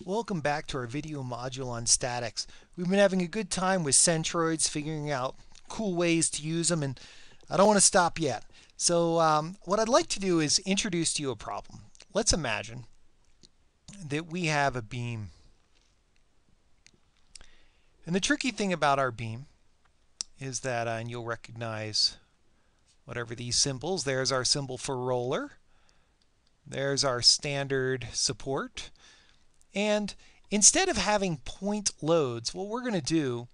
Welcome back to our video module on statics. We've been having a good time with centroids, figuring out cool ways to use them, and I don't want to stop yet. So what I'd like to do is introduce to you a problem. Let's imagine that we have a beam. And the tricky thing about our beam is that, and you'll recognize whatever these symbols, there's our symbol for roller, there's our standard support, and instead of having point loads, what we're going to do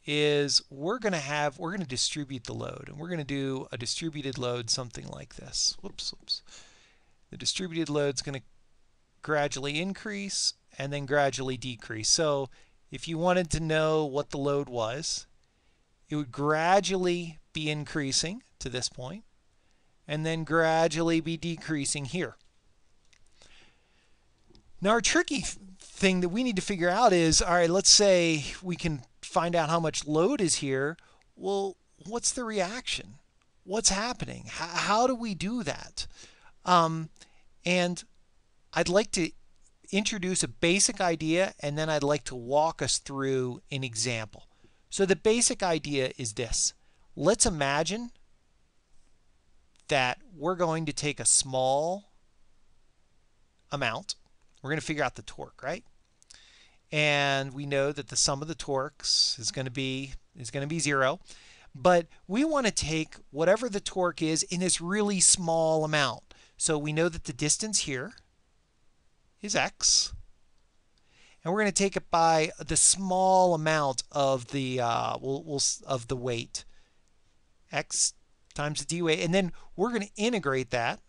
is we're going to distribute the load, and we're going to do a distributed load something like this. Whoops. The distributed load is going to gradually increase and then gradually decrease. So if you wanted to know what the load was, it would gradually be increasing to this point and then gradually be decreasing here. Now our tricky thing that we need to figure out is, all right, let's say we can find out how much load is here. Well, what's the reaction? What's happening? How do we do that? And I'd like to introduce a basic idea, and then I'd like to walk us through an example. So the basic idea is this. Let's imagine that we're going to take a small amount. We're going to figure out the torque, right? And we know that the sum of the torques is going to be 0. But we want to take whatever the torque is in this really small amount. So we know that the distance here is x. And we're going to take it by the small amount of the of the weight, x times the d weight. And then we're going to integrate that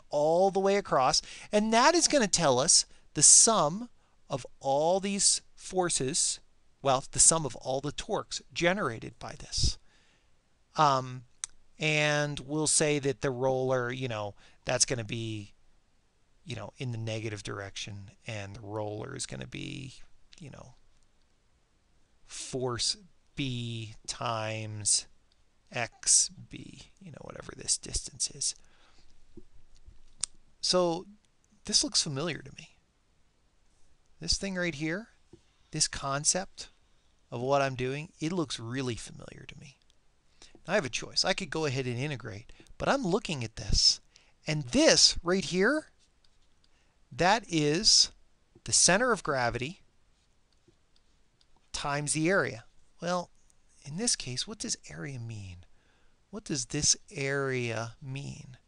all the way across, and that is going to tell us the sum of all these forces, well, the sum of all the torques generated by this. And we'll say that the roller, that's going to be, in the negative direction, and the roller is going to be, force B times xb, whatever this distance is. So this looks familiar to me. This thing right here, this concept of what I'm doing, it looks really familiar to me. Now I have a choice. I could go ahead and integrate, but I'm looking at this. And this right here, that is the center of gravity times the area. Well, in this case, what does area mean? What does this area mean?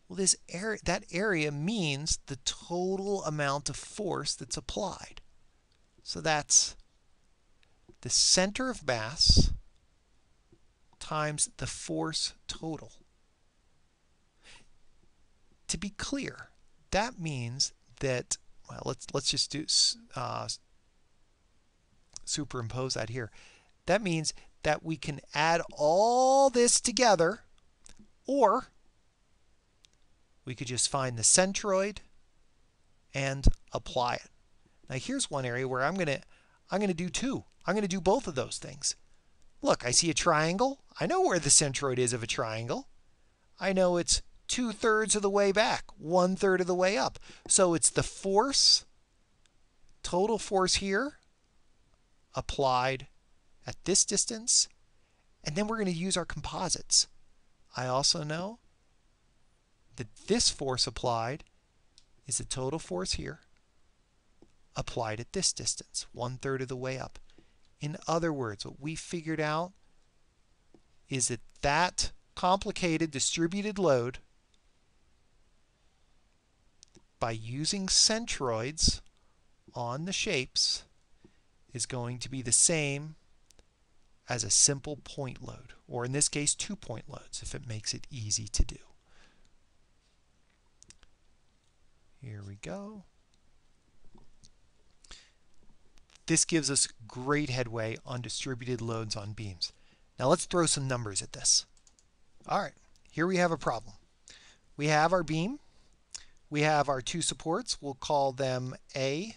Well, that area means the total amount of force that's applied. So that's the center of mass times the force total. To be clear, that means that, well, let's just do superimpose that here. That means that we can add all this together, or we could just find the centroid and apply it. Now here's one area where I'm going to do two. I'm going to do both of those things. Look, I see a triangle. I know where the centroid is of a triangle. I know it's 2/3 of the way back, 1/3 of the way up. So it's the force, total force here, applied at this distance, and then we're going to use our composites. I also know that this force applied is the total force here applied at this distance, 1/3 of the way up. In other words, what we figured out is that that complicated distributed load, by using centroids on the shapes, is going to be the same as a simple point load, or in this case 2-point loads, if it makes it easy to do. Here we go. This gives us great headway on distributed loads on beams. Now let's throw some numbers at this. All right, here we have a problem. We have our beam. We have our two supports. We'll call them A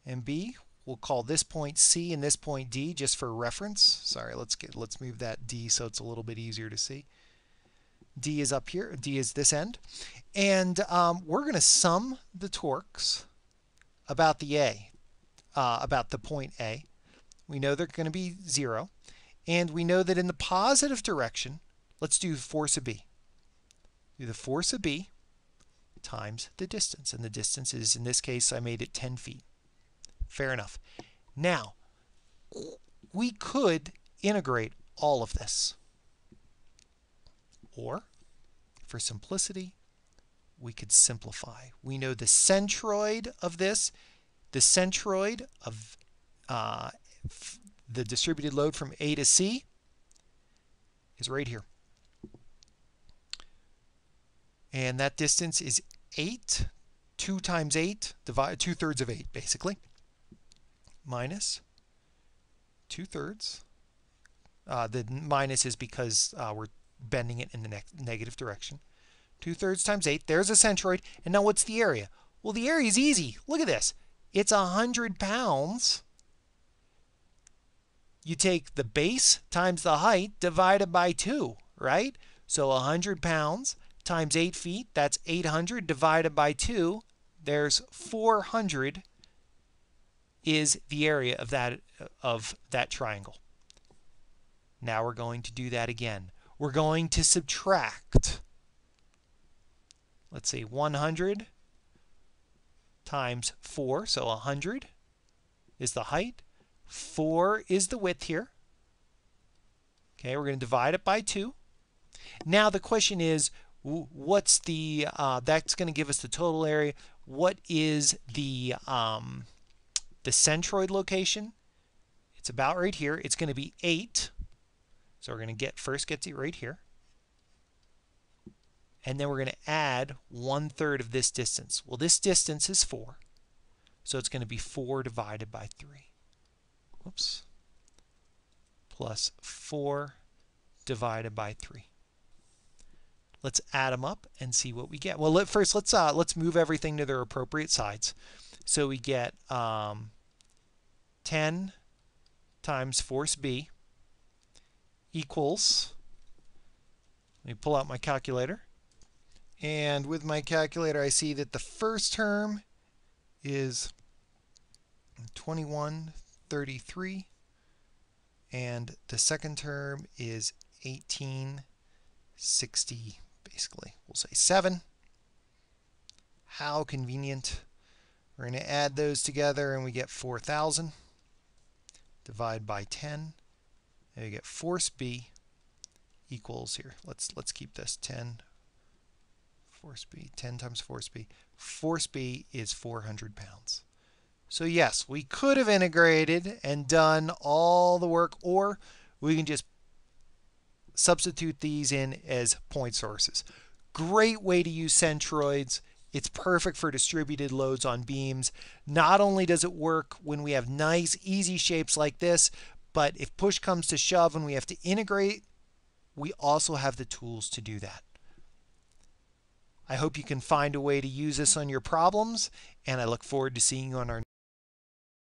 and B. We'll call this point C and this point D just for reference. Sorry, let's move that D so it's a little bit easier to see. D is up here. D is this end. And we're going to sum the torques about the A, about the point A. We know they're going to be 0. And we know that in the positive direction, let's do force of B. Do the force of B times the distance. And the distance is, in this case, I made it 10 feet. Fair enough. Now, we could integrate all of this. Or, for simplicity, we could simplify. We know the centroid of this, the centroid of the distributed load from A to C is right here. And that distance is 8. 2 times 8, 2/3 of 8, basically, minus 2/3. The minus is because we're bending it in the negative direction. 2/3 times 8. There's a centroid. And now what's the area? Well, the area is easy. Look at this. It's 100 pounds. You take the base times the height divided by 2, right? So 100 pounds times 8 feet, that's 800 divided by 2. There's 400 is the area of that triangle. Now we're going to do that again. We're going to subtract. Let's say 100 times 4, so 100 is the height. 4 is the width here. Okay, we're going to divide it by 2. Now the question is, what's the, that's going to give us the total area. What is the centroid location? It's about right here. It's going to be 8. So we're going to first get it right here. And then we're going to add 1/3 of this distance. Well, this distance is 4. So it's going to be 4 divided by 3. Whoops. Plus 4 divided by 3. Let's add them up and see what we get. Well, first let's move everything to their appropriate sides. So we get 10 times force B equals, let me pull out my calculator. And with my calculator, I see that the first term is 2133, and the second term is 1860, basically. We'll say 7. How convenient. We're going to add those together, and we get 4,000. Divide by 10, and we get force B equals here. Let's keep this 10. Force B, 10 times force B. Force B is 400 pounds. So yes, we could have integrated and done all the work, or we can just substitute these in as point sources. Great way to use centroids. It's perfect for distributed loads on beams. Not only does it work when we have nice, easy shapes like this, but if push comes to shove and we have to integrate, we also have the tools to do that. I hope you can find a way to use this on your problems, and I look forward to seeing you on our